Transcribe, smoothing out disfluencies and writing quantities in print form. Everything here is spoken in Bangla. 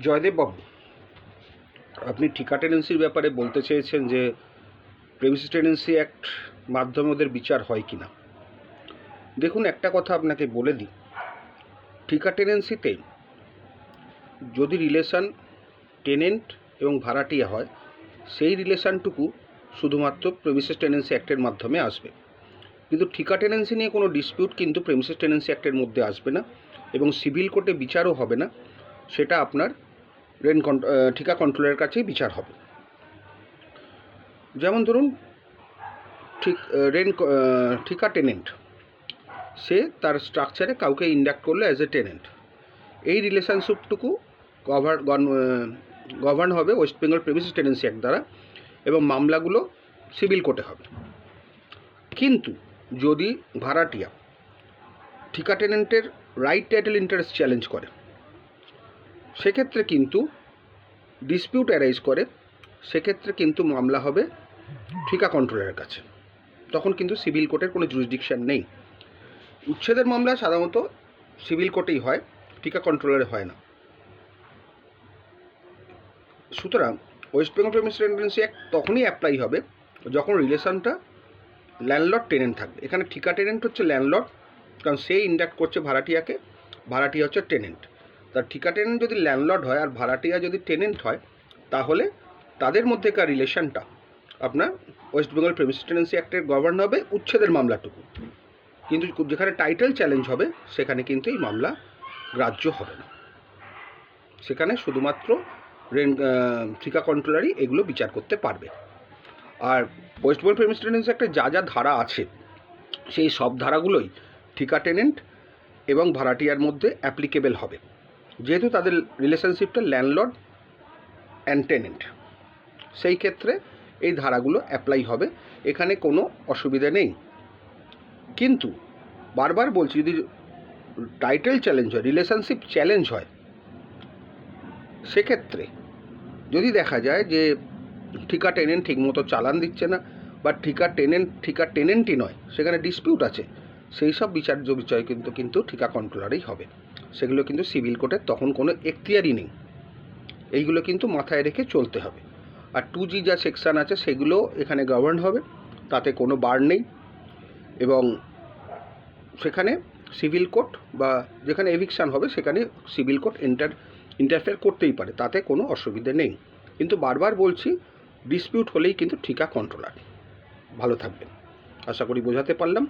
জয়দেব বাবু, আপনি ঠিকা টেনেন্সির ব্যাপারে বলতে চেয়েছেন যে প্রেমিসিস টেনেন্সি অ্যাক্ট মাধ্যমে ওদের বিচার হয় কি না। দেখুন, একটা কথা আপনাকে বলে দিই, ঠিকা টেনেন্সিতে যদি রিলেশান টেনেন্ট এবং ভাড়াটিয়া হয়, সেই রিলেশানটুকু শুধুমাত্র প্রেমিসিস টেনেন্সি অ্যাক্টের মাধ্যমে আসবে। কিন্তু ঠিকা টেনেন্সি নিয়ে কোনো ডিসপিউট কিন্তু প্রেমিসিস টেনেন্সি অ্যাক্টের মধ্যে আসবে না এবং সিভিল কোর্টে বিচারও হবে না। সেটা আপনার ঠিকা কন্ট্রোলের কাছেই বিচার হবে। যেমন ধরুন, ঠিকা টেনেন্ট, সে তার স্ট্রাকচারে কাউকে ইন্ডাক্ট করলো অ্যাজ এ টেনেন্ট, এই রিলেশনশিপটুকু গভর্ন হবে West Bengal premises tenancy act দ্বারা এবং মামলাগুলো সিভিল কোর্টে হবে। কিন্তু যদি ভাড়াটিয়া ঠিকা টেনেন্টের রাইট টাইটেল ইন্টারেস্ট চ্যালেঞ্জ করে, সেক্ষেত্রে কিন্তু ডিসপিউট অ্যারাইজ করে, সেক্ষেত্রে কিন্তু মামলা হবে ঠিকা কন্ট্রোলারের কাছে। তখন কিন্তু সিভিল কোর্টের কোনো জুরিসডিকশন নেই। উচ্ছেদের মামলা সাধারণত সিভিল কোর্টেই হয়, ঠিকা কন্ট্রোলারে হয় না। সুতরাং West Bengal premises tenancy act তখনই অ্যাপ্লাই হবে যখন রিলেশনটা ল্যান্ডলর্ড টেনেন্ট থাকবে। এখানে ঠিকা টেনেন্ট হচ্ছে ল্যান্ডলর্ড, কারণ সে ইন্ডাক্ট করছে ভাড়াটিয়াকে, ভাড়াটিয়া হচ্ছে টেনেন্ট। তার ঠিকা টেনেন্ট যদি ল্যান্ডলর্ড হয় আর ভাড়াটিয়া যদি টেনেন্ট হয়, তাহলে তাদের মধ্যেকার রিলেশনটা আপনার West Bengal premises tenancy অ্যাক্টের govern হবে উচ্ছেদের মামলাটুকু। কিন্তু যেখানে টাইটেল চ্যালেঞ্জ হবে, সেখানে কিন্তু এই মামলা গ্রাহ্য হবে না। সেখানে শুধুমাত্র ঠিকা কন্ট্রোলারই এগুলো বিচার করতে পারবে। আর ওয়েস্ট বেঙ্গল প্রেমিসিস টেনেন্সি অ্যাক্টে যা যা ধারা আছে, সেই সব ধারাগুলোই ঠিকা টেনেন্ট এবং ভাড়াটিয়ার মধ্যে অ্যাপ্লিকেবল হবে, যেহেতু তাদের রিলেশনশিপটা ল্যান্ডলর্ড অ্যান্ড টেনেন্ট। সেই ক্ষেত্রে এই ধারাগুলো অ্যাপ্লাই হবে, এখানে কোনো অসুবিধা নেই। কিন্তু বারবার বলছি, যদি টাইটেল চ্যালেঞ্জ হয়, রিলেশনশিপ চ্যালেঞ্জ হয়, সেক্ষেত্রে যদি দেখা যায় যে ঠিকা টেনেন্ট ঠিকমতো চালান দিচ্ছে না বা ঠিকা টেনেন্টই নয়, সেখানে ডিসপিউট আছে, সেই সব বিচার্য বিষয় কিন্তু ঠিকা কন্ট্রোলারেই হবে। সেগুলো কিন্তু সিভিল কোর্টের তখন কোনো এখতিয়ারই নেই। এইগুলো কিন্তু মাথায় রেখে চলতে হবে। আর 2G যা সেকশান আছে, সেগুলো এখানে গভর্ন হবে, তাতে কোনো বার নেই। এবং সেখানে সিভিল কোর্ট বা যেখানে এভিকশান হবে, সেখানে সিভিল কোর্ট ইন্টারফেয়ার করতেই পারে, তাতে কোনো অসুবিধে নেই। কিন্তু বারবার বলছি, ডিসপিউট হলেই কিন্তু ঠিকা কন্ট্রোলার। ভালো থাকবেন, আশা করি বোঝাতে পারলাম।